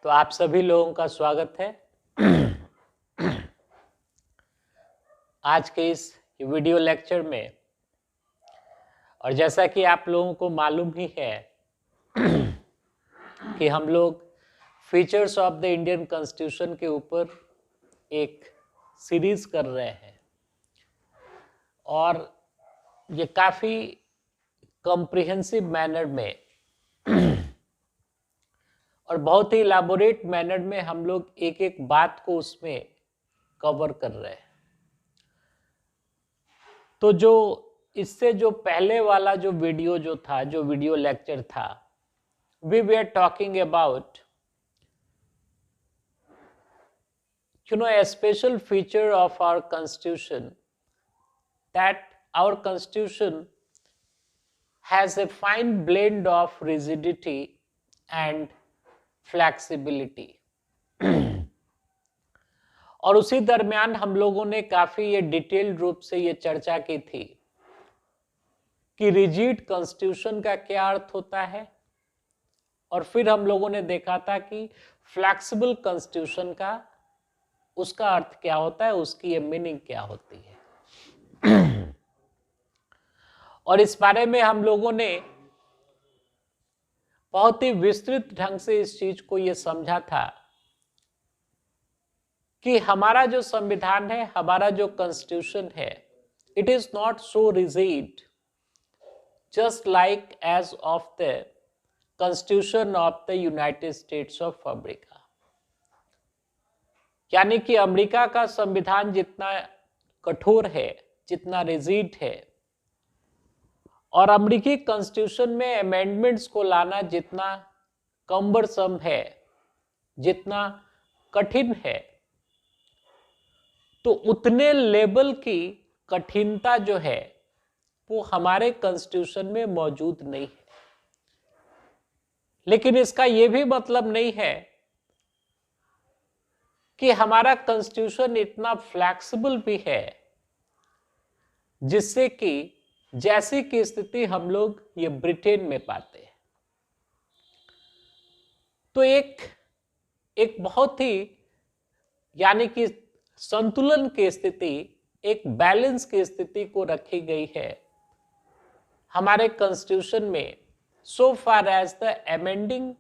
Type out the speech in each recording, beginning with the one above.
तो आप सभी लोगों का स्वागत है आज के इस वीडियो लेक्चर में। और जैसा कि आप लोगों को मालूम ही है कि हम लोग features of the Indian constitution के ऊपर एक सीरीज कर रहे हैं और ये काफ़ी कॉम्प्रिहेंसिव मैनर में और बहुत ही इलाबोरेट मैनर में हम लोग एक एक बात को उसमें कवर कर रहे हैं। तो जो इससे जो पहले वाला जो वीडियो लेक्चर था, we were talking about a special feature of our constitution, that our constitution has a fine blend of rigidity and flexibility. और उसी दरमियान हम लोगों ने काफी ये डिटेल्ड रूप से ये चर्चा की थी कि रिजिड कॉन्स्टिट्यूशन का क्या अर्थ होता है, और फिर हम लोगों ने देखा था कि फ्लेक्सिबल कॉन्स्टिट्यूशन का उसका अर्थ क्या होता है, उसकी ये मीनिंग क्या होती है। और इस बारे में हम लोगों ने बहुत ही विस्तृत ढंग से इस चीज को ये समझा था कि हमारा जो संविधान है, हमारा जो कॉन्स्टिट्यूशन है, it is not so rigid just like as of the constitution of the United States of America. यानी कि अमेरिका का संविधान जितना कठोर है, जितना रिजिड है, और अमेरिकी कॉन्स्टिट्यूशन में अमेंडमेंट्स को लाना जितना कम्बरसम है, जितना कठिन है, तो उतने लेवल की कठिनता जो है वो हमारे कॉन्स्टिट्यूशन में मौजूद नहीं है। लेकिन इसका यह भी मतलब नहीं है कि हमारा कॉन्स्टिट्यूशन इतना फ्लेक्सिबल भी है जिससे कि जैसी की स्थिति हम लोग ये ब्रिटेन में पाते हैं। तो एक बहुत ही यानी कि संतुलन की स्थिति, एक बैलेंस की स्थिति को रखी गई है हमारे कॉन्स्टिट्यूशन में, so far as the amending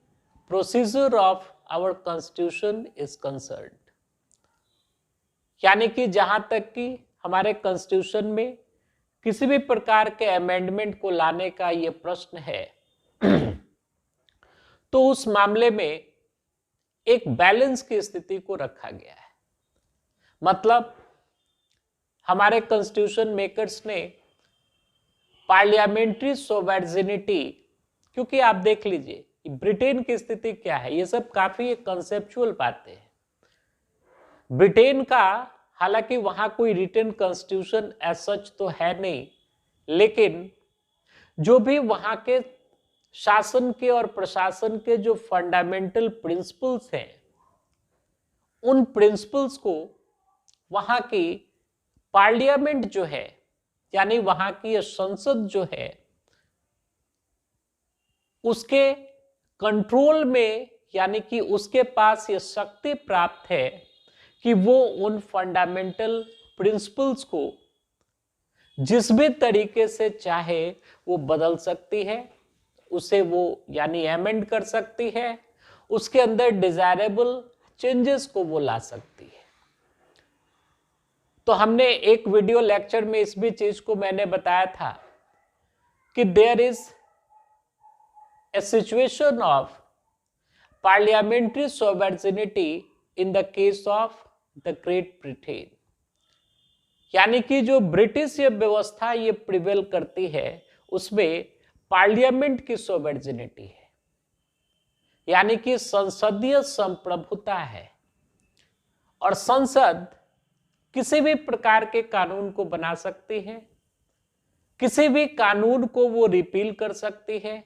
procedure of our constitution is concerned। यानी कि जहां तक कि हमारे कॉन्स्टिट्यूशन में किसी भी प्रकार के अमेंडमेंट को लाने का ये प्रश्न है तो उस मामले में एक बैलेंस की स्थिति को रखा गया है। मतलब हमारे कॉन्स्टिट्यूशन मेकर्स ने पार्लियामेंट्री सोवर्जिनिटी, क्योंकि आप देख लीजिए ब्रिटेन की स्थिति क्या है, ये सब काफी कंसेप्चुअल बातें हैं। ब्रिटेन का हालांकि वहां कोई रिटन कॉन्स्टिट्यूशन एज सच तो है नहीं, लेकिन जो भी वहां के शासन के और प्रशासन के जो फंडामेंटल प्रिंसिपल्स हैं, उन प्रिंसिपल्स को वहां की पार्लियामेंट जो है, यानी वहां की संसद जो है, उसके कंट्रोल में, यानी कि उसके पास ये शक्ति प्राप्त है कि वो उन फंडामेंटल प्रिंसिपल्स को जिस भी तरीके से चाहे वो बदल सकती है, उसे वो यानी अमेंड कर सकती है, उसके अंदर डिजायरेबल चेंजेस को वो ला सकती है। तो हमने एक वीडियो लेक्चर में इस भी चीज को मैंने बताया था कि there is a situation of parliamentary sovereignty in the case of the Great Britain. यानी कि जो ब्रिटिश ये व्यवस्था ये प्रिवेल करती है, उसमें पार्लियामेंट की सोवर्जिनिटी है, यानी कि संसदीय संप्रभुता है, और संसद किसी भी प्रकार के कानून को बना सकती है, किसी भी कानून को वो रिपील कर सकती है,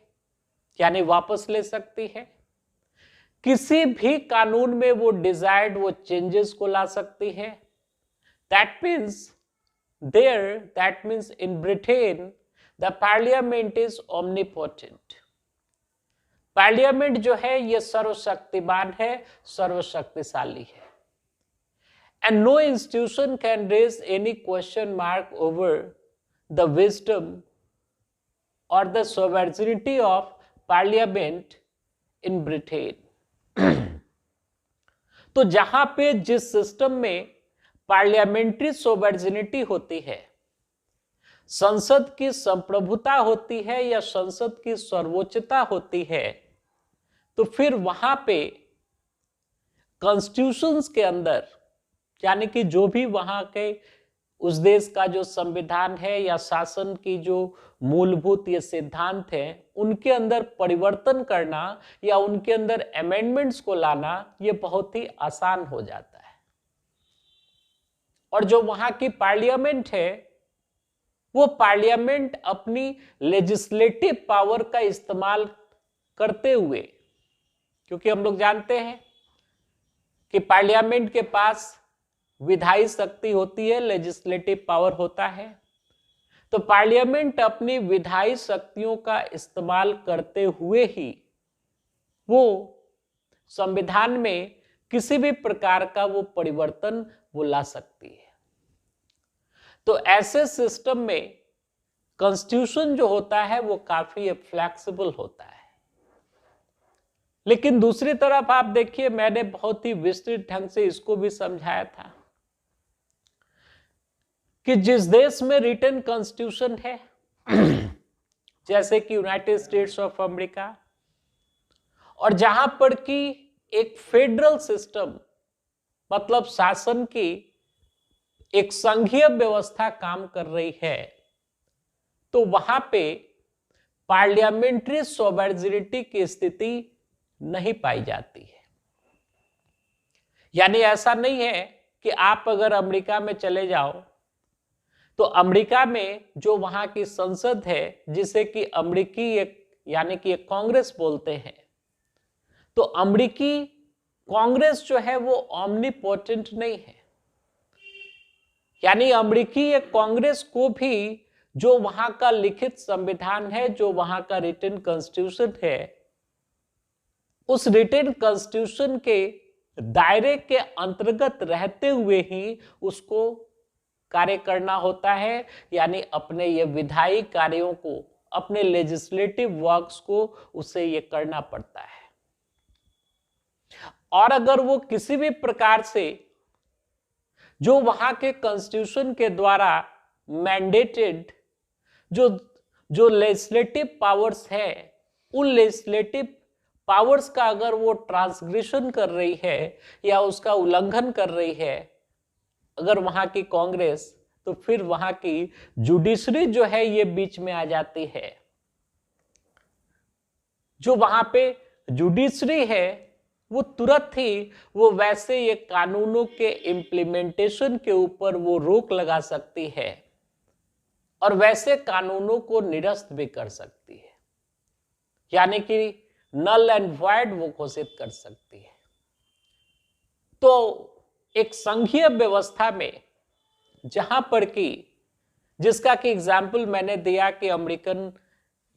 यानी वापस ले सकती है, किसी भी कानून में वो डिजायर्ड वो चेंजेस को ला सकती है। That means in Britain the parliament is omnipotent. Parliament जो है ये सर्वशक्तिमान है, सर्वशक्तिशाली है। And no institution can raise any question mark over the wisdom और the sovereignty of parliament in Britain. तो जहां पे जिस सिस्टम में पार्लियामेंट्री सोवरेनिटी होती है, संसद की संप्रभुता होती है या संसद की सर्वोच्चता होती है, तो फिर वहां पे कॉन्स्टिट्यूशंस के अंदर, यानी कि जो भी वहां के उस देश का जो संविधान है या शासन की जो मूलभूत ये सिद्धांत हैं, उनके अंदर परिवर्तन करना या उनके अंदर अमेंडमेंट्स को लाना ये बहुत ही आसान हो जाता है। और जो वहां की पार्लियामेंट है, वो पार्लियामेंट अपनी लेजिस्लेटिव पावर का इस्तेमाल करते हुए, क्योंकि हम लोग जानते हैं कि पार्लियामेंट के पास विधायी शक्ति होती है, लेजिस्लेटिव पावर होता है, तो पार्लियामेंट अपनी विधायी शक्तियों का इस्तेमाल करते हुए ही वो संविधान में किसी भी प्रकार का वो परिवर्तन वो ला सकती है। तो ऐसे सिस्टम में कॉन्स्टिट्यूशन जो होता है वो काफी फ्लेक्सिबल होता है। लेकिन दूसरी तरफ आप देखिए, मैंने बहुत ही विस्तृत ढंग से इसको भी समझाया था कि जिस देश में रिटन कॉन्स्टिट्यूशन है जैसे कि यूनाइटेड स्टेट्स ऑफ अमेरिका, और जहां पर कि एक फेडरल सिस्टम मतलब शासन की एक संघीय व्यवस्था काम कर रही है, तो वहां पे पार्लियामेंट्री सोवरेनिटी की स्थिति नहीं पाई जाती है। यानी ऐसा नहीं है कि आप अगर अमेरिका में चले जाओ तो अमेरिका में जो वहां की संसद है, जिसे कि अमेरिकी एक यानी कि एक कांग्रेस बोलते हैं, तो अमेरिकी कांग्रेस जो है वो ओमनीपोटेंट नहीं है। यानी अमेरिकी एक कांग्रेस को भी जो वहां का लिखित संविधान है, जो वहां का रिटन कॉन्स्टिट्यूशन है, उस रिटन कॉन्स्टिट्यूशन के दायरे के अंतर्गत रहते हुए ही उसको कार्य करना होता है। यानी अपने ये विधायी कार्यों को, अपने लेजिस्लेटिव वर्क्स को उसे ये करना पड़ता है। और अगर वो किसी भी प्रकार से जो वहां के कॉन्स्टिट्यूशन के द्वारा मैंडेटेड जो लेजिस्लेटिव पावर्स है, उन लेजिस्लेटिव पावर्स का अगर वो ट्रांसग्रेशन कर रही है या उसका उल्लंघन कर रही है अगर वहां की कांग्रेस, तो फिर वहां की जुडिशरी जो है ये बीच में आ जाती है। जो वहां पे जुडिशरी है वो तुरंत ही वो वैसे ये कानूनों के इम्प्लीमेंटेशन के ऊपर वो रोक लगा सकती है और वैसे कानूनों को निरस्त भी कर सकती है, यानी कि नल एंड वॉइड वो घोषित कर सकती है। तो एक संघीय व्यवस्था में जहां पर कि जिसका कि एग्जाम्पल मैंने दिया कि अमेरिकन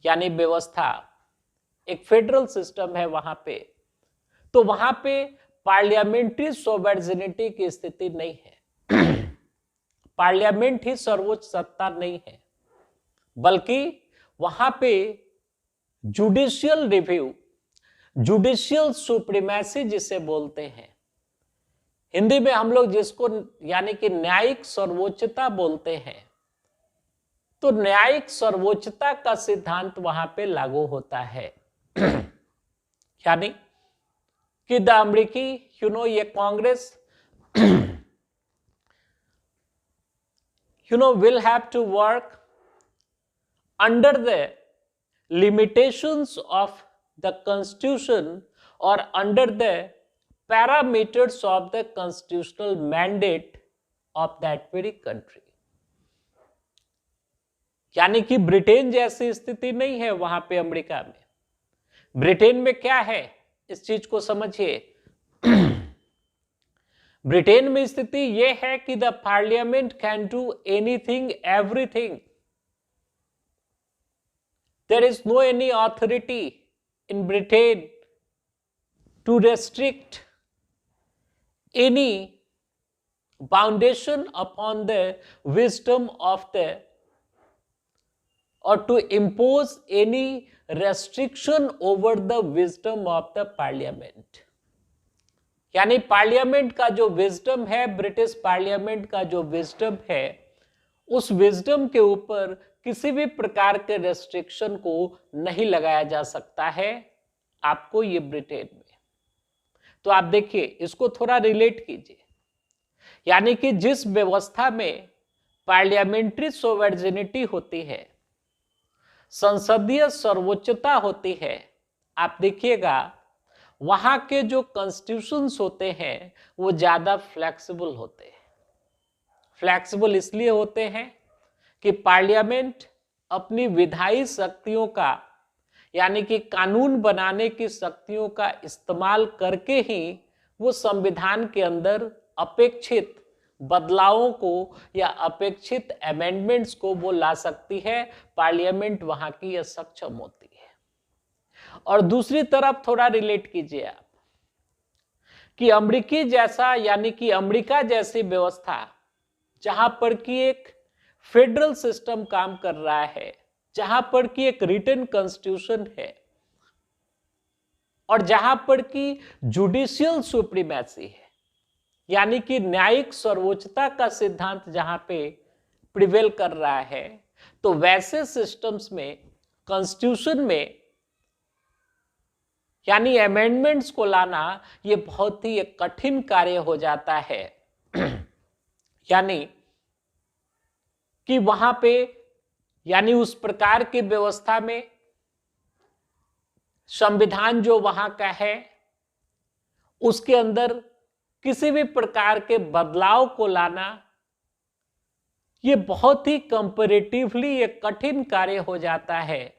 यानी व्यवस्था एक फेडरल सिस्टम है वहां पे, तो वहां पे पार्लियामेंट्री सोवरेनिटी की स्थिति नहीं है। पार्लियामेंट ही सर्वोच्च सत्ता नहीं है, बल्कि वहां पे जुडिशियल रिव्यू, जुडिशियल सुप्रीमेसी जिसे बोलते हैं, हिंदी में हम लोग जिसको यानी कि न्यायिक सर्वोच्चता बोलते हैं, तो न्यायिक सर्वोच्चता का सिद्धांत वहां पे लागू होता है। यानी कि द अमेरिकी ये Congress will have to work under the limitations of the constitution or under the parameters of the constitutional mandate of that very country। यानी कि ब्रिटेन जैसी स्थिति नहीं है वहां पे अमेरिका में। ब्रिटेन में क्या है, इस चीज को समझिए। ब्रिटेन में स्थिति यह है कि the parliament can do anything everything, there is no any authority in Britain to restrict any foundation upon the wisdom of the, or to impose any restriction over the wisdom of the parliament. यानी parliament का जो wisdom है, British parliament का जो wisdom है, उस wisdom के ऊपर किसी भी प्रकार के रेस्ट्रिक्शन को नहीं लगाया जा सकता है आपको ये ब्रिटेन में। तो आप देखिए, इसको थोड़ा रिलेट कीजिए, यानी कि जिस व्यवस्था में पार्लियामेंट्री सोवर्जिनिटी होती है, संसदीय सर्वोच्चता होती है, आप देखिएगा वहां के जो कॉन्स्टिट्यूशंस होते हैं वो ज्यादा फ्लेक्सिबल होते हैं। फ्लेक्सिबल इसलिए होते हैं कि पार्लियामेंट अपनी विधायी शक्तियों का, यानी कि कानून बनाने की शक्तियों का इस्तेमाल करके ही वो संविधान के अंदर अपेक्षित बदलावों को या अपेक्षित अमेंडमेंट्स को वो ला सकती है। पार्लियामेंट वहां की सक्षम होती है। और दूसरी तरफ थोड़ा रिलेट कीजिए आप कि अमेरिकी जैसा, यानी कि अमेरिका जैसी व्यवस्था जहां पर कि एक फेडरल सिस्टम काम कर रहा है, जहां पर कि एक रिटन कॉन्स्टिट्यूशन है और जहां पर कि जुडिशियल सुप्रीमेसी है, यानी कि न्यायिक सर्वोच्चता का सिद्धांत जहां पे प्रिवेल कर रहा है, तो वैसे सिस्टम्स में कॉन्स्टिट्यूशन में यानी अमेंडमेंट्स को लाना ये बहुत ही एक कठिन कार्य हो जाता है। यानी कि वहां पे, यानी उस प्रकार की व्यवस्था में संविधान जो वहां का है उसके अंदर किसी भी प्रकार के बदलाव को लाना ये बहुत ही कंपैरेटिवली एक कठिन कार्य हो जाता है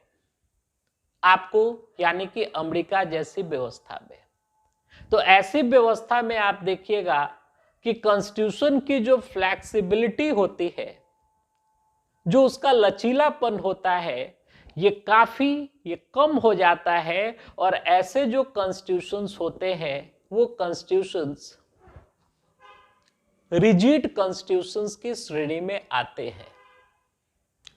आपको, यानी कि अमेरिका जैसी व्यवस्था में। तो ऐसी व्यवस्था में आप देखिएगा कि कॉन्स्टिट्यूशन की जो फ्लेक्सिबिलिटी होती है, जो उसका लचीलापन होता है, ये कम हो जाता है। और ऐसे जो कॉन्स्टिट्यूशंस होते हैं वो कॉन्स्टिट्यूशंस रिजिड कॉन्स्टिट्यूशंस की श्रेणी में आते हैं।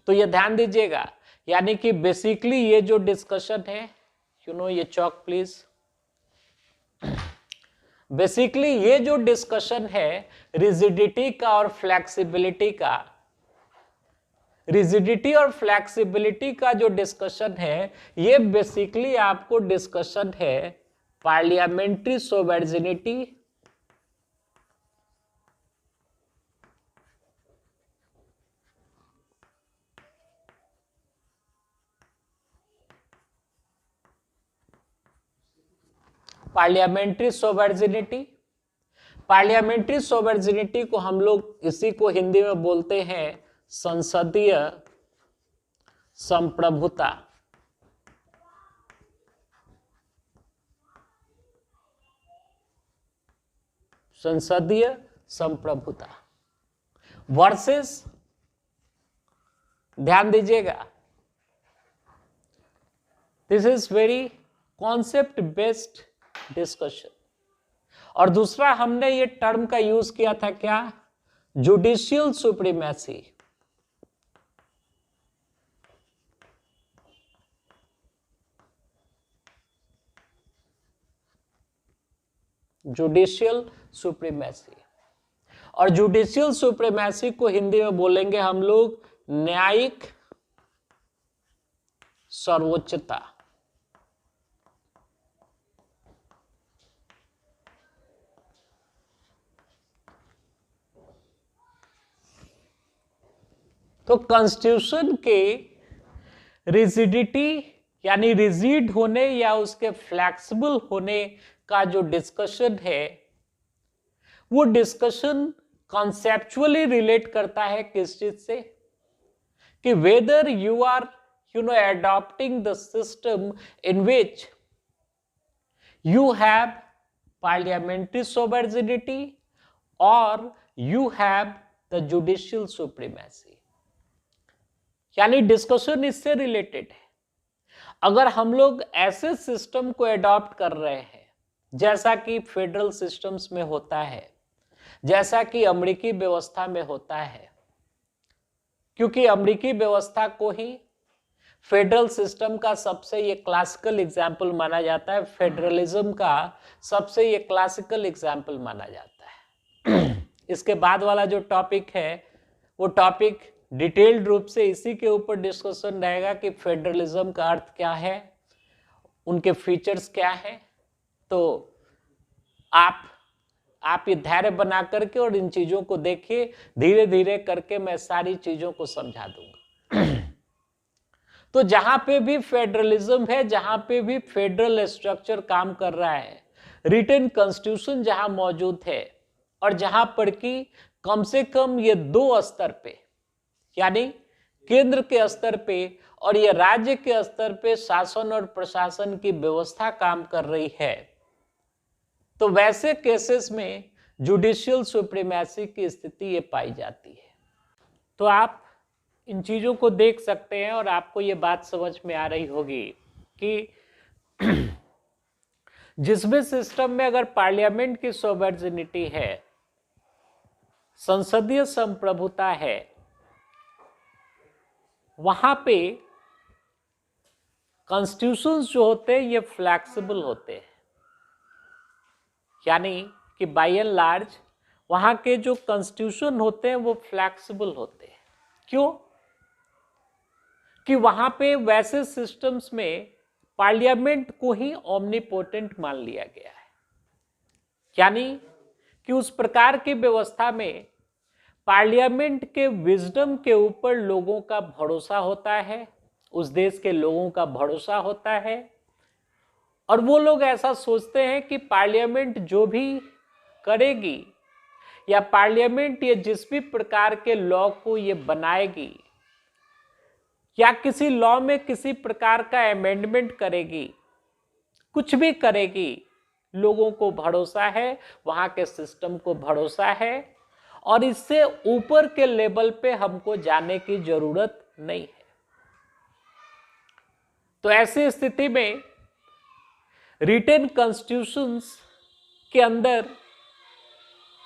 तो ये ध्यान दीजिएगा, यानी कि बेसिकली ये जो डिस्कशन है, ये चौक प्लीज, बेसिकली ये जो डिस्कशन है रिजिडिटी का और फ्लेक्सिबिलिटी का, रिजिडिटी और फ्लेक्सिबिलिटी का जो डिस्कशन है, ये बेसिकली आपको डिस्कशन है पार्लियामेंट्री सोवर्जिनिटी पार्लियामेंट्री सोवर्जिनिटी को हम लोग इसी को हिंदी में बोलते हैं संसदीय संप्रभुता। संसदीय संप्रभुता वर्सेस, ध्यान दीजिएगा, this is very concept based discussion. और दूसरा हमने ये टर्म का यूज किया था क्या, जुडिशियल सुप्रीमेसी। जुडिशियल सुप्रीमेसी, और जुडिशियल सुप्रीमेसी को हिंदी में बोलेंगे हम लोग न्यायिक सर्वोच्चता। तो कॉन्स्टिट्यूशन के रिजिडिटी यानी रिजिड होने या उसके फ्लेक्सिबल होने का जो डिस्कशन है, वो डिस्कशन कॉन्सेप्चुअली रिलेट करता है किस चीज से, कि whether you are adopting the system in which you have parliamentary sovereignty or you have the judicial supremacy। यानी डिस्कशन इससे रिलेटेड है। अगर हम लोग ऐसे सिस्टम को एडॉप्ट कर रहे हैं जैसा कि फेडरल सिस्टम्स में होता है, जैसा कि अमेरिकी व्यवस्था में होता है, क्योंकि अमेरिकी व्यवस्था को ही फेडरल सिस्टम का सबसे ये क्लासिकल एग्जाम्पल माना जाता है, फेडरलिज्म का सबसे ये क्लासिकल एग्जाम्पल माना जाता है। इसके बाद वाला जो टॉपिक है वो टॉपिक डिटेल्ड रूप से इसी के ऊपर डिस्कशन रहेगा कि फेडरलिज्म का अर्थ क्या है, उनके फीचर्स क्या है। तो आप ये धैर्य बना करके और इन चीजों को देखिए, धीरे धीरे करके मैं सारी चीजों को समझा दूंगा। तो जहां पे भी फेडरलिज्म है, जहां पे भी फेडरल स्ट्रक्चर काम कर रहा है, रिटन कॉन्स्टिट्यूशन जहां मौजूद है, और जहां पर कि कम से कम ये दो स्तर पे, यानी केंद्र के स्तर पे और ये राज्य के स्तर पे शासन और प्रशासन की व्यवस्था काम कर रही है, तो वैसे केसेस में जुडिशियल सुप्रीमेसी की स्थिति ये पाई जाती है। तो आप इन चीजों को देख सकते हैं और आपको ये बात समझ में आ रही होगी कि जिस भी सिस्टम में अगर पार्लियामेंट की सोवर्जिनिटी है, संसदीय संप्रभुता है, वहां पे कॉन्स्टिट्यूशंस जो होते हैं ये फ्लैक्सिबल होते हैं, यानी कि बाय एंड लार्ज वहां के जो कॉन्स्टिट्यूशन होते हैं वो फ्लैक्सिबल होते हैं। क्यों? कि वहां पे वैसे सिस्टम्स में पार्लियामेंट को ही ओमनीपोटेंट मान लिया गया है, यानी कि उस प्रकार की व्यवस्था में पार्लियामेंट के विजडम के ऊपर लोगों का भरोसा होता है, उस देश के लोगों का भरोसा होता है, और वो लोग ऐसा सोचते हैं कि पार्लियामेंट जो भी करेगी या पार्लियामेंट ये जिस भी प्रकार के लॉ को ये बनाएगी या किसी लॉ में किसी प्रकार का अमेंडमेंट करेगी, कुछ भी करेगी, लोगों को भरोसा है, वहां के सिस्टम को भरोसा है, और इससे ऊपर के लेवल पे हमको जाने की जरूरत नहीं है। तो ऐसी स्थिति में रिटन कॉन्स्टिट्यूशंस के अंदर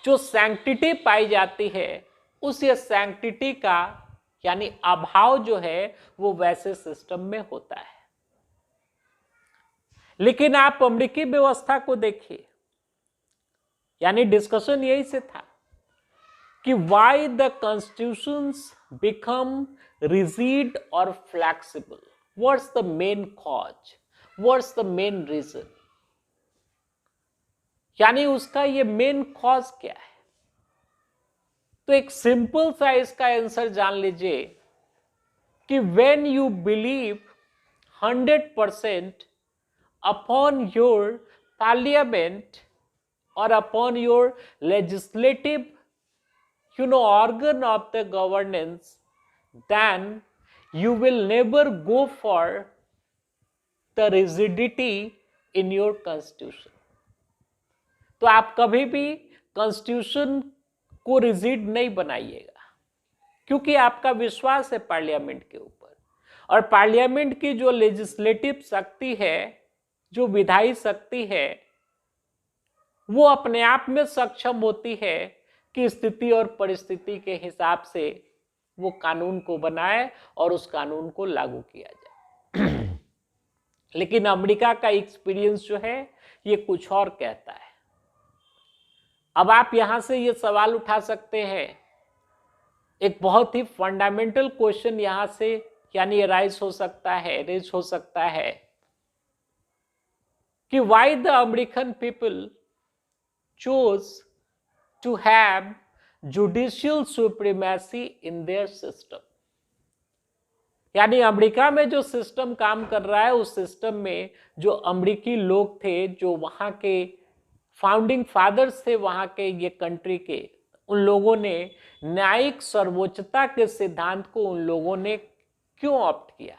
जो सैंक्टिटी पाई जाती है, उस ये सैंक्टिटी का यानी अभाव जो है वो वैसे सिस्टम में होता है। लेकिन आप अमेरिकी व्यवस्था को देखिए, यानी डिस्कशन यही से था कि why the constitutions become rigid और flexible, what's the main cause, what's the main reason, यानी उसका ये मेन कॉज क्या है। तो एक सिंपल सा इसका आंसर जान लीजिए कि when you believe 100% upon your parliament और upon your legislative organ of the governance, then you will never go for the rigidity in your constitution. तो आप कभी भी कॉन्स्टिट्यूशन को रिजिड नहीं बनाइएगा, क्योंकि आपका विश्वास है पार्लियामेंट के ऊपर, और पार्लियामेंट की जो लेजिस्लेटिव शक्ति है, जो विधायी शक्ति है, वो अपने आप में सक्षम होती है कि स्थिति और परिस्थिति के हिसाब से वो कानून को बनाए और उस कानून को लागू किया जाए। लेकिन अमेरिका का एक्सपीरियंस जो है ये कुछ और कहता है। अब आप यहां से ये सवाल उठा सकते हैं, एक बहुत ही फंडामेंटल क्वेश्चन यहां से यानी राइज हो सकता है कि why the American people chose to have judicial supremacy in their system, यानी अमेरिका में जो सिस्टम काम कर रहा है, उस सिस्टम में जो अमेरिकी लोग थे, जो वहां के फाउंडिंग फादर्स थे वहां के ये कंट्री के, उन लोगों ने न्यायिक सर्वोच्चता के सिद्धांत को उन लोगों ने क्यों ऑप्ट किया,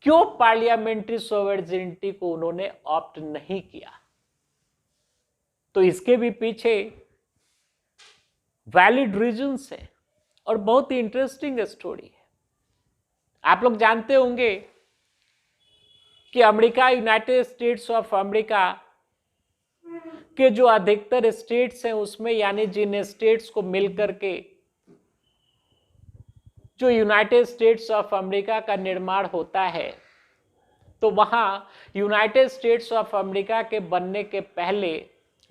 क्यों पार्लियामेंट्री सोवर्जिनिटी को उन्होंने ऑप्ट नहीं किया। तो इसके भी पीछे वैलिड रीजंस है और बहुत ही इंटरेस्टिंग स्टोरी है। आप लोग जानते होंगे कि America, United States of America के जो अधिकतर स्टेट्स हैं उसमें, यानी जिन स्टेट्स को मिलकर के जो यूनाइटेड स्टेट्स ऑफ अमेरिका का निर्माण होता है, तो वहां यूनाइटेड स्टेट्स ऑफ अमेरिका के बनने के पहले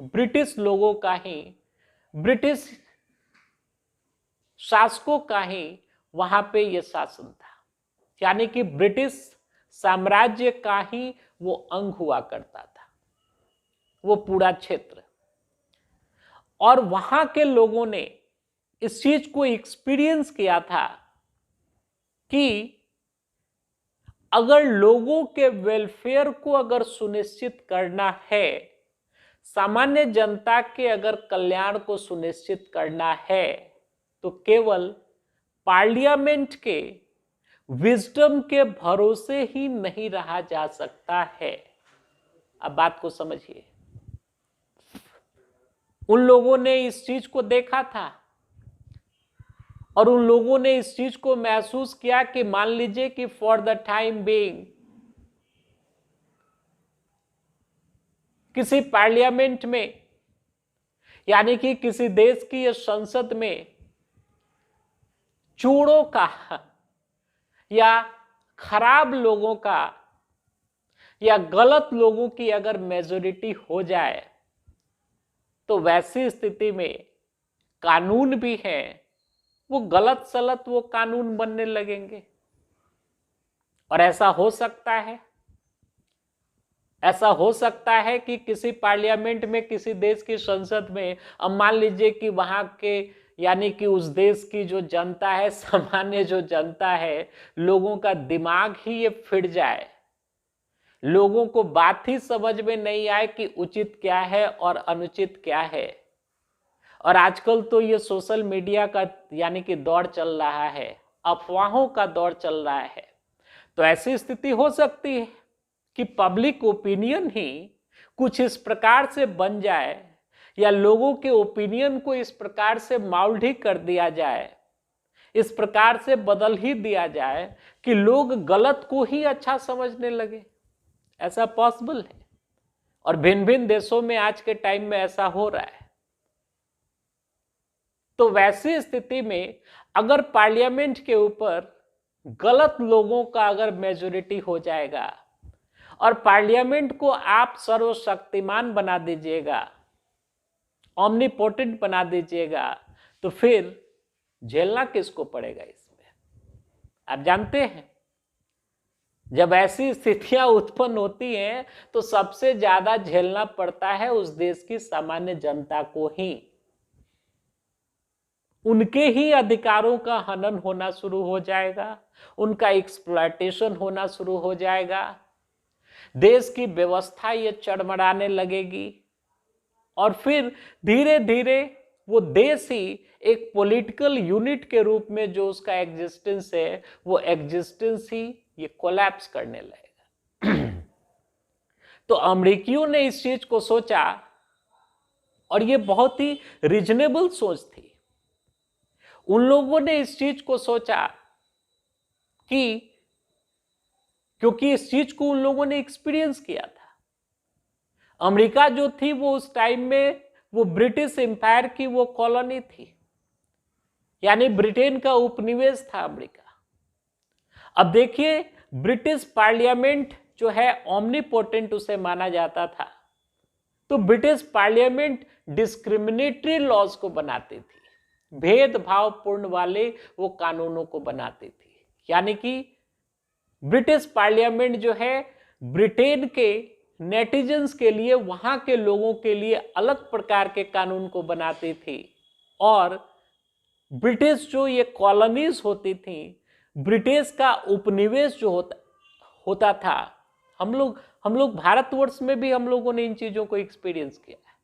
ब्रिटिश लोगों का ही, ब्रिटिश शासकों का ही वहां पे ये शासन था, यानी कि ब्रिटिश साम्राज्य का ही वो अंग हुआ करता था, वो पूरा क्षेत्र। और वहां के लोगों ने इस चीज को एक्सपीरियंस किया था कि अगर लोगों के वेलफेयर को अगर सुनिश्चित करना है, सामान्य जनता के अगर कल्याण को सुनिश्चित करना है, तो केवल पार्लियामेंट के विजडम के भरोसे ही नहीं रहा जा सकता है। अब बात को समझिए, उन लोगों ने इस चीज को देखा था और उन लोगों ने इस चीज को महसूस किया कि मान लीजिए कि फॉर द टाइम बीइंग किसी पार्लियामेंट में, यानी कि किसी देश की संसद में चूड़ों का या खराब लोगों का या गलत लोगों की अगर मेजोरिटी हो जाए, तो वैसी स्थिति में कानून भी है वो गलत सलत वो कानून बनने लगेंगे। और ऐसा हो सकता है, ऐसा हो सकता है कि किसी पार्लियामेंट में, किसी देश की संसद में, अब मान लीजिए कि वहां के, यानी कि उस देश की जो जनता है, सामान्य जो जनता है, लोगों का दिमाग ही ये फिट जाए, लोगों को बात ही समझ में नहीं आए कि उचित क्या है और अनुचित क्या है। और आजकल तो ये सोशल मीडिया का, यानी कि दौर चल रहा है, अफवाहों का दौर चल रहा है, तो ऐसी स्थिति हो सकती है कि पब्लिक ओपिनियन ही कुछ इस प्रकार से बन जाए, या लोगों के ओपिनियन को इस प्रकार से माउल्ड ही कर दिया जाए, इस प्रकार से बदल ही दिया जाए कि लोग गलत को ही अच्छा समझने लगे। ऐसा पॉसिबल है और भिन्न भिन्न देशों में आज के टाइम में ऐसा हो रहा है। तो वैसी स्थिति में अगर पार्लियामेंट के ऊपर गलत लोगों का अगर मेजोरिटी हो जाएगा और पार्लियामेंट को आप सर्वशक्तिमान बना दीजिएगा, ओमनीपोटेंट बना दीजिएगा, तो फिर झेलना किसको पड़ेगा इसमें? आप जानते हैं, जब ऐसी स्थितियां उत्पन्न होती हैं तो सबसे ज्यादा झेलना पड़ता है उस देश की सामान्य जनता को ही। उनके ही अधिकारों का हनन होना शुरू हो जाएगा, उनका एक्सप्लॉयटेशन होना शुरू हो जाएगा, देश की व्यवस्था ये चरमराने लगेगी और फिर धीरे धीरे वो देश ही एक पॉलिटिकल यूनिट के रूप में जो उसका एग्जिस्टेंस है, वो एग्जिस्टेंस ही ये कोलैप्स करने लगेगा। तो अमेरिकियों ने इस चीज को सोचा और ये बहुत ही रीजनेबल सोच थी। उन लोगों ने इस चीज को सोचा कि क्योंकि इस चीज को उन लोगों ने एक्सपीरियंस किया था। अमेरिका जो थी वो उस टाइम में वो ब्रिटिश एम्पायर की वो कॉलोनी थी, यानी ब्रिटेन का उपनिवेश था अमेरिका। अब देखिए, ब्रिटिश पार्लियामेंट जो है ओमनीपोटेंट उसे माना जाता था, तो ब्रिटिश पार्लियामेंट डिस्क्रिमिनेटरी लॉज को बनाती थी, भेदभावपूर्ण वाले वो कानूनों को बनाती थी। यानी कि ब्रिटिश पार्लियामेंट जो है ब्रिटेन के नेटिजन्स के लिए, वहां के लोगों के लिए अलग प्रकार के कानून को बनाती थी। और ब्रिटिश जो ये कॉलोनीज होती थी, ब्रिटिश का उपनिवेश जो होता था, हम लोग भारतवर्ष में भी हम लोगों ने इन चीजों को एक्सपीरियंस किया है।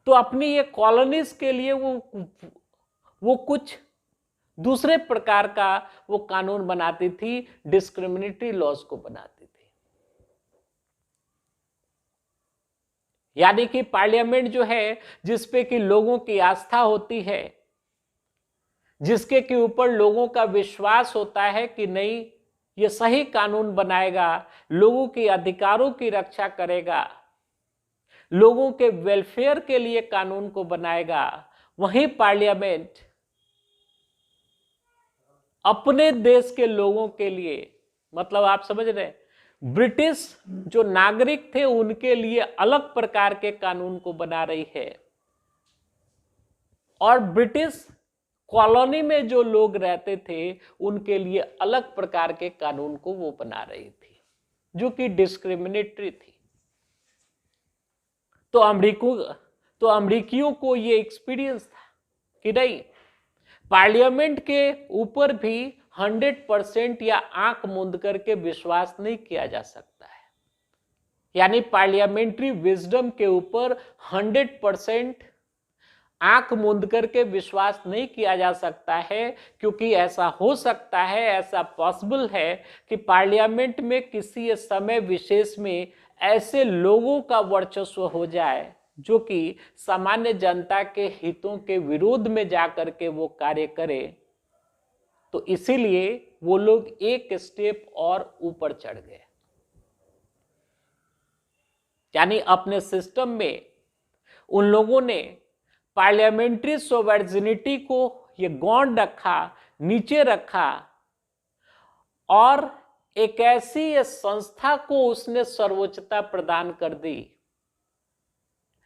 तो अपनी ये कॉलोनीज के लिए वो कुछ दूसरे प्रकार का वो कानून बनाती थी, डिस्क्रिमिनेटरी लॉज को बनाती थी। यानी कि पार्लियामेंट जो है जिसपे कि लोगों की आस्था होती है, जिसके के ऊपर लोगों का विश्वास होता है कि नहीं ये सही कानून बनाएगा, लोगों के अधिकारों की रक्षा करेगा, लोगों के वेलफेयर के लिए कानून को बनाएगा, वहीं पार्लियामेंट अपने देश के लोगों के लिए, मतलब आप समझ रहे हैं, ब्रिटिश जो नागरिक थे उनके लिए अलग प्रकार के कानून को बना रही है, और ब्रिटिश कॉलोनी में जो लोग रहते थे उनके लिए अलग प्रकार के कानून को वो बना रही थी, जो कि डिस्क्रिमिनेटरी थी। तो अमेरिकियों को ये एक्सपीरियंस था कि नहीं, पार्लियामेंट के ऊपर भी 100% या आंख मूंद करके विश्वास नहीं किया जा सकता है। यानी पार्लियामेंट्री विजडम के ऊपर 100% आंख मूंद करके विश्वास नहीं किया जा सकता है, क्योंकि ऐसा हो सकता है, ऐसा पॉसिबल है कि पार्लियामेंट में किसी समय विशेष में ऐसे लोगों का वर्चस्व हो जाए जो कि सामान्य जनता के हितों के विरोध में जाकर के वो कार्य करे। तो इसीलिए वो लोग एक स्टेप और ऊपर चढ़ गए, यानी अपने सिस्टम में उन लोगों ने पार्लियामेंट्री सोवर्जिनिटी को ये गौण रखा, नीचे रखा, और एक ऐसी संस्था को उसने सर्वोच्चता प्रदान कर दी,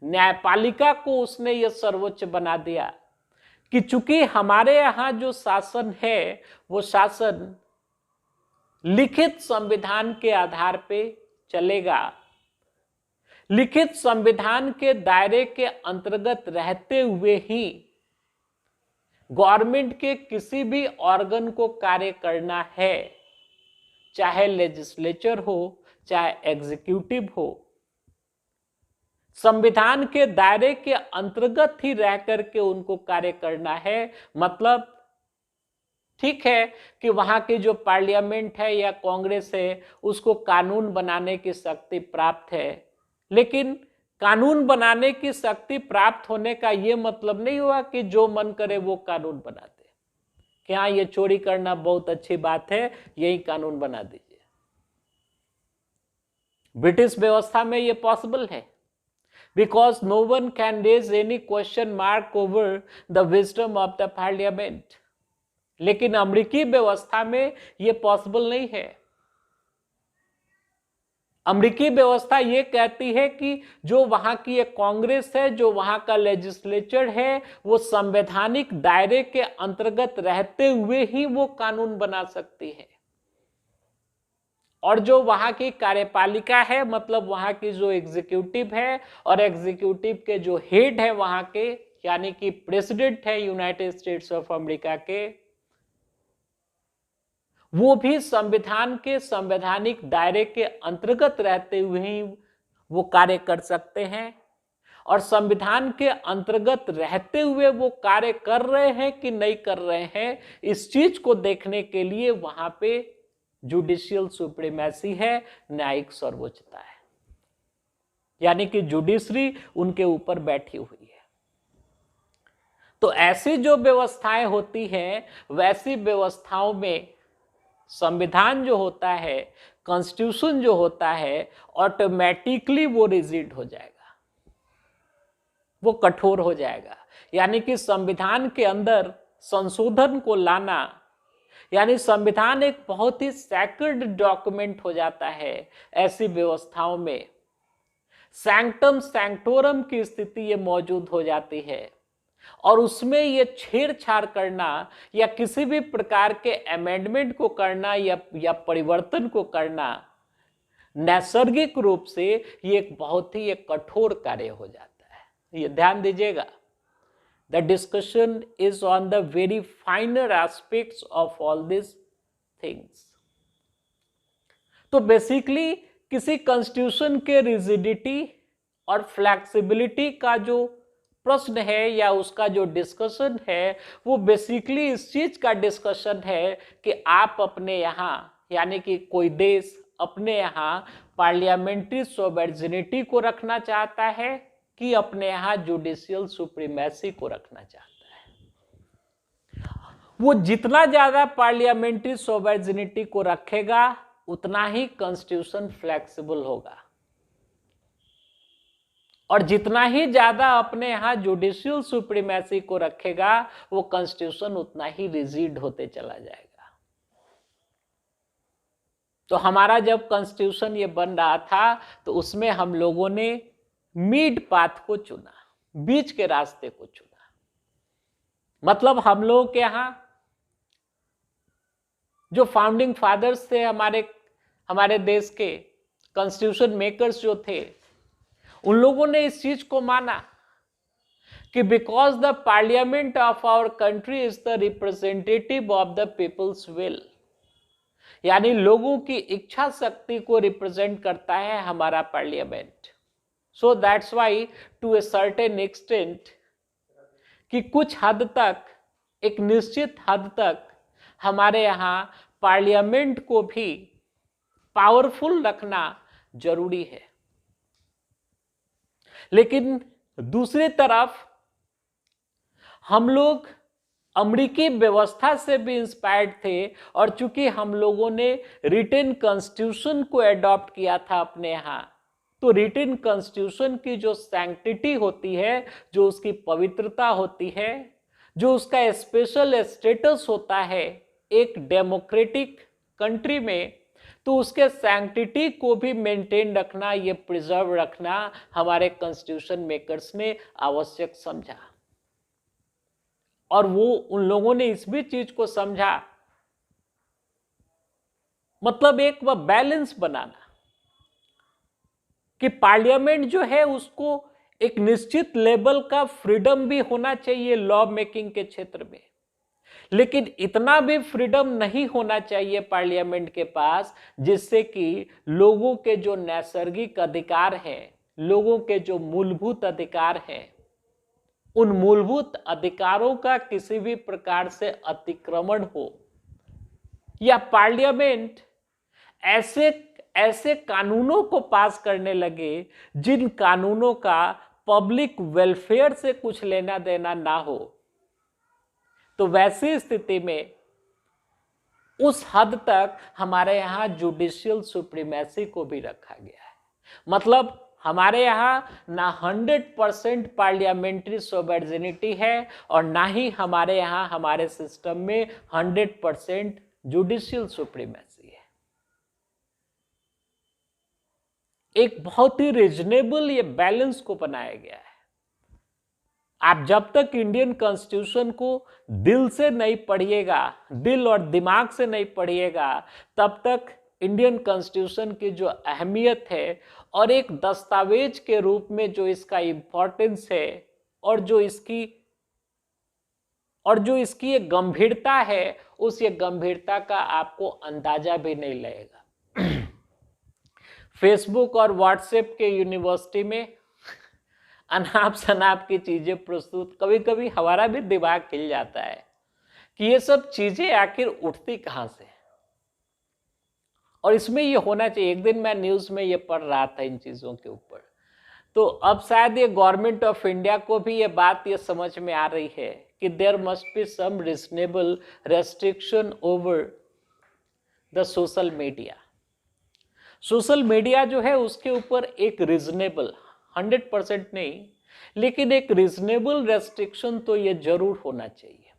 न्यायपालिका को उसने ये सर्वोच्च बना दिया कि चूंकि हमारे यहां जो शासन है वो शासन लिखित संविधान के आधार पे चलेगा, लिखित संविधान के दायरे के अंतर्गत रहते हुए ही गवर्नमेंट के किसी भी ऑर्गन को कार्य करना है, चाहे लेजिस्लेचर हो चाहे एग्जीक्यूटिव हो, संविधान के दायरे के अंतर्गत ही रह करके उनको कार्य करना है। मतलब ठीक है कि वहां की जो पार्लियामेंट है या कांग्रेस है उसको कानून बनाने की शक्ति प्राप्त है, लेकिन कानून बनाने की शक्ति प्राप्त होने का यह मतलब नहीं हुआ कि जो मन करे वो कानून बना दे, कि हाँ ये चोरी करना बहुत अच्छी बात है, यही कानून बना दीजिए। ब्रिटिश व्यवस्था में यह पॉसिबल है, because no one can raise any question mark over the wisdom of the parliament. लेकिन अमेरिकी व्यवस्था में यह पॉसिबल नहीं है। अमेरिकी व्यवस्था ये कहती है कि जो वहां की एक कांग्रेस है, जो वहां का लेजिस्लेचर है, वो संवैधानिक दायरे के अंतर्गत रहते हुए ही वो कानून बना सकती है, और जो वहां की कार्यपालिका है, मतलब वहां की जो एग्जीक्यूटिव है और एग्जीक्यूटिव के जो हेड है वहां के, यानी कि प्रेसिडेंट है यूनाइटेड स्टेट्स ऑफ अमेरिका के, वो भी संविधान के संवैधानिक दायरे के अंतर्गत रहते हुए ही वो कार्य कर सकते हैं। और संविधान के अंतर्गत रहते हुए वो कार्य कर रहे हैं कि नहीं कर रहे हैं, इस चीज को देखने के लिए वहां पे जुडिशियल सुप्रीमेसी है, न्यायिक सर्वोच्चता है, यानी कि जुडिशरी उनके ऊपर बैठी हुई है। तो ऐसी जो व्यवस्थाएं होती हैं, वैसी व्यवस्थाओं में संविधान जो होता है, कॉन्स्टिट्यूशन जो होता है, ऑटोमेटिकली वो रिजिड हो जाएगा, वो कठोर हो जाएगा। यानी कि संविधान के अंदर संशोधन को लाना, यानी संविधान एक बहुत ही सैक्रेड डॉक्यूमेंट हो जाता है। ऐसी व्यवस्थाओं में सैंक्टम सैंक्टोरम की स्थिति ये मौजूद हो जाती है, और उसमें ये छेड़छाड़ करना या किसी भी प्रकार के अमेंडमेंट को करना या परिवर्तन को करना नैसर्गिक रूप से ये एक बहुत ही एक कठोर कार्य हो जाता है। ये ध्यान दीजिएगा, the discussion is on the very फाइनर aspects of all this things. तो बेसिकली किसी कॉन्स्टिट्यूशन के रिजिडिटी और फ्लेक्सिबिलिटी का जो प्रश्न है या उसका जो डिस्कशन है, वो बेसिकली इस चीज का डिस्कशन है कि आप अपने यहाँ, यानी कि कोई देश अपने यहाँ पार्लियामेंट्री सोवर्जिनिटी को रखना चाहता है कि अपने यहाँ जुडिशियल सुप्रीमेसी को रखना चाहता है। वो जितना ज्यादा पार्लियामेंट्री सोवर्जिनिटी को रखेगा उतना ही कॉन्स्टिट्यूशन फ्लेक्सिबल होगा, और जितना ही ज्यादा अपने यहां जुडिशियल सुप्रीमेसी को रखेगा वो कॉन्स्टिट्यूशन उतना ही रिजिड होते चला जाएगा। तो हमारा जब कॉन्स्टिट्यूशन ये बन रहा था तो उसमें हम लोगों ने मिड पाथ को चुना, बीच के रास्ते को चुना। मतलब हम लोगों के यहां जो फाउंडिंग फादर्स थे, हमारे देश के कॉन्स्टिट्यूशन मेकर्स जो थे, उन लोगों ने इस चीज को माना कि because the parliament of our country is the representative of the people's will, यानी लोगों की इच्छा शक्ति को रिप्रेजेंट करता है हमारा parliament. So that's why to a certain extent, कि कुछ हद तक, एक निश्चित हद तक हमारे यहां पार्लियामेंट को भी पावरफुल रखना जरूरी है। लेकिन दूसरी तरफ हम लोग अमेरिकी व्यवस्था से भी इंस्पायर्ड थे, और चूंकि हम लोगों ने रिटन कॉन्स्टिट्यूशन को एडॉप्ट किया था अपने यहां, तो रिटन कॉन्स्टिट्यूशन की जो सैंक्टिटी होती है, जो उसकी पवित्रता होती है, जो उसका स्पेशल स्टेटस होता है एक डेमोक्रेटिक कंट्री में, तो उसके सैंक्टिटी को भी मेंटेन रखना, ये प्रिजर्व रखना हमारे कॉन्स्टिट्यूशन मेकर्स ने आवश्यक समझा। और वो उन लोगों ने इस भी चीज को समझा, मतलब एक वह बैलेंस बनाना कि पार्लियामेंट जो है उसको एक निश्चित लेवल का फ्रीडम भी होना चाहिए लॉ मेकिंग के क्षेत्र में, लेकिन इतना भी फ्रीडम नहीं होना चाहिए पार्लियामेंट के पास जिससे कि लोगों के जो नैसर्गिक अधिकार हैं, लोगों के जो मूलभूत अधिकार हैं, उन मूलभूत अधिकारों का किसी भी प्रकार से अतिक्रमण हो, या पार्लियामेंट ऐसे कानूनों को पास करने लगे जिन कानूनों का पब्लिक वेलफेयर से कुछ लेना देना ना हो। तो वैसी स्थिति में उस हद तक हमारे यहां जुडिशियल सुप्रीमेसी को भी रखा गया है। मतलब हमारे यहां ना 100% पार्लियामेंट्री सोवर्जिनिटी है और ना ही हमारे यहां हमारे सिस्टम में 100% जुडिशियल सुप्रीमेसी है। एक बहुत ही रीजनेबल ये बैलेंस को बनाया गया है। आप जब तक इंडियन कॉन्स्टिट्यूशन को दिल से नहीं पढ़िएगा, दिल और दिमाग से नहीं पढ़िएगा, तब तक इंडियन कॉन्स्टिट्यूशन की जो अहमियत है और एक दस्तावेज के रूप में जो इसका इंपॉर्टेंस है और जो इसकी एक गंभीरता है, उस ये गंभीरता का आपको अंदाजा भी नहीं लगेगा। फेसबुक और व्हाट्सएप के यूनिवर्सिटी में अनाप शनाप की चीजें प्रस्तुत, कभी कभी हमारा भी दिमाग खिल जाता है कि ये सब चीजें आखिर उठती कहां से। और इसमें ये होना चाहिए, एक दिन मैं न्यूज में ये पढ़ रहा था इन चीजों के ऊपर, तो अब शायद ये गवर्नमेंट ऑफ इंडिया को भी ये बात ये समझ में आ रही है कि there must be some reasonable restriction over the social media. Social media जो है उसके ऊपर एक रीजनेबल, 100% नहीं, लेकिन एक रीजनेबल रेस्ट्रिक्शन तो ये जरूर होना चाहिए।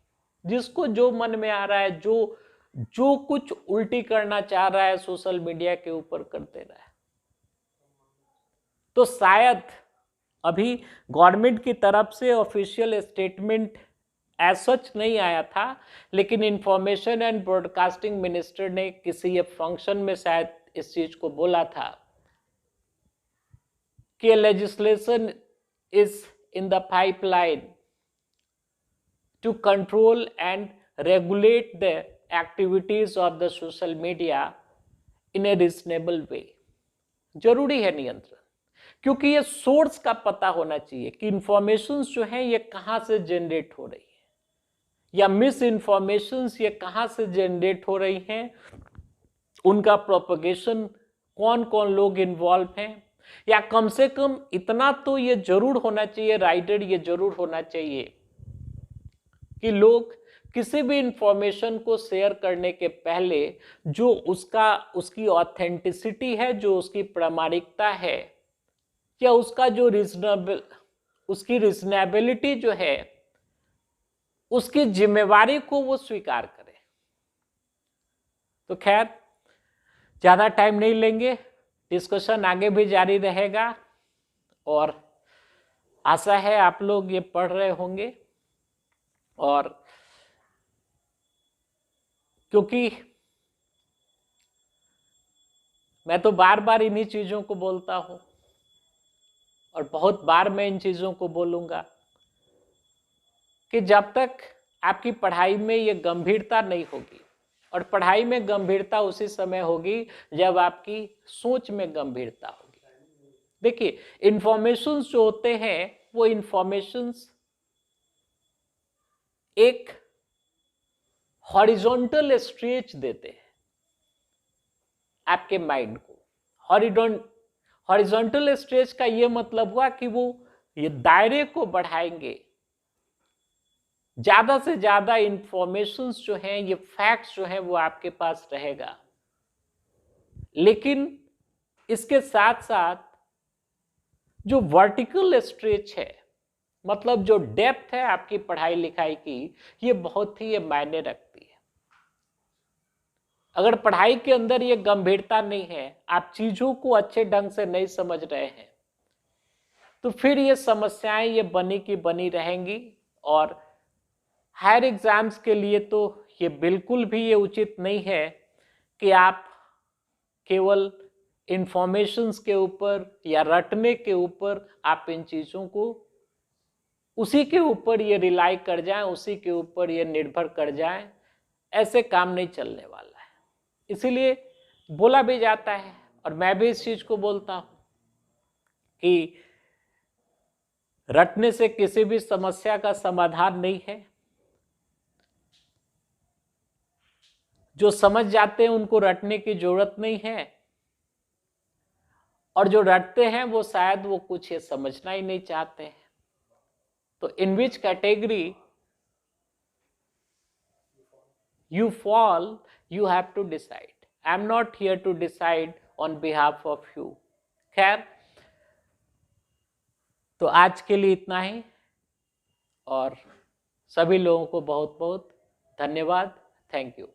जिसको जो मन में आ रहा है, जो कुछ उल्टी करना चाह रहा है सोशल मीडिया के ऊपर कर दे रहा है। तो शायद अभी गवर्नमेंट की तरफ से ऑफिशियल स्टेटमेंट एज सच नहीं आया था, लेकिन इंफॉर्मेशन एंड ब्रॉडकास्टिंग मिनिस्टर ने किसी फंक्शन में शायद इस चीज को बोला था कि legislation is in the pipeline to control and regulate the activities of the social media in a reasonable way। जरूरी है नियंत्रण, क्योंकि ये सोर्स का पता होना चाहिए कि इंफॉर्मेशंस जो हैं ये कहां से जनरेट हो रही है, या मिस इंफॉर्मेशंस ये कहां से जनरेट हो रही हैं, उनका प्रोपगेशन कौन कौन लोग इन्वॉल्व हैं, या कम से कम इतना तो ये जरूर होना चाहिए, राइडर ये जरूर होना चाहिए कि लोग किसी भी इंफॉर्मेशन को शेयर करने के पहले जो उसकी ऑथेंटिसिटी है, जो उसकी प्रामाणिकता है, या उसका जो उसकी रीजनेबिलिटी जो है, उसकी जिम्मेवारी को वो स्वीकार करे। तो खैर ज्यादा टाइम नहीं लेंगे, डिस्कशन आगे भी जारी रहेगा और आशा है आप लोग ये पढ़ रहे होंगे। और क्योंकि मैं तो बार बार इन्हीं चीजों को बोलता हूं और बहुत बार मैं इन चीजों को बोलूंगा कि जब तक आपकी पढ़ाई में ये गंभीरता नहीं होगी, और पढ़ाई में गंभीरता उसी समय होगी जब आपकी सोच में गंभीरता होगी। देखिए इंफॉर्मेशंस जो होते हैं वो इंफॉर्मेशंस एक हॉरिजॉन्टल स्ट्रेच देते हैं आपके माइंड को। हॉरिजॉन्टल स्ट्रेच का ये मतलब हुआ कि वो ये दायरे को बढ़ाएंगे, ज्यादा से ज्यादा इंफॉर्मेशंस जो हैं, ये फैक्ट्स जो हैं वो आपके पास रहेगा। लेकिन इसके साथ साथ जो वर्टिकल स्ट्रेच है, मतलब जो डेप्थ है आपकी पढ़ाई लिखाई की, ये बहुत ही ये मायने रखती है। अगर पढ़ाई के अंदर ये गंभीरता नहीं है, आप चीजों को अच्छे ढंग से नहीं समझ रहे हैं, तो फिर ये समस्याएं ये बनी की बनी रहेंगी। और हायर एग्जाम्स के लिए तो ये बिल्कुल भी ये उचित नहीं है कि आप केवल इंफॉर्मेशंस के ऊपर या रटने के ऊपर आप इन चीजों को उसी के ऊपर ये रिलाई कर जाएं, उसी के ऊपर ये निर्भर कर जाएं। ऐसे काम नहीं चलने वाला है। इसीलिए बोला भी जाता है और मैं भी इस चीज को बोलता हूं कि रटने से किसी भी समस्या का समाधान नहीं है। जो समझ जाते हैं उनको रटने की जरूरत नहीं है, और जो रटते हैं वो शायद वो कुछ ये समझना ही नहीं चाहते हैं। तो in which category you fall, you have to decide. I am not here to decide on behalf of you. खैर, तो आज के लिए इतना ही, और सभी लोगों को बहुत बहुत धन्यवाद। Thank you.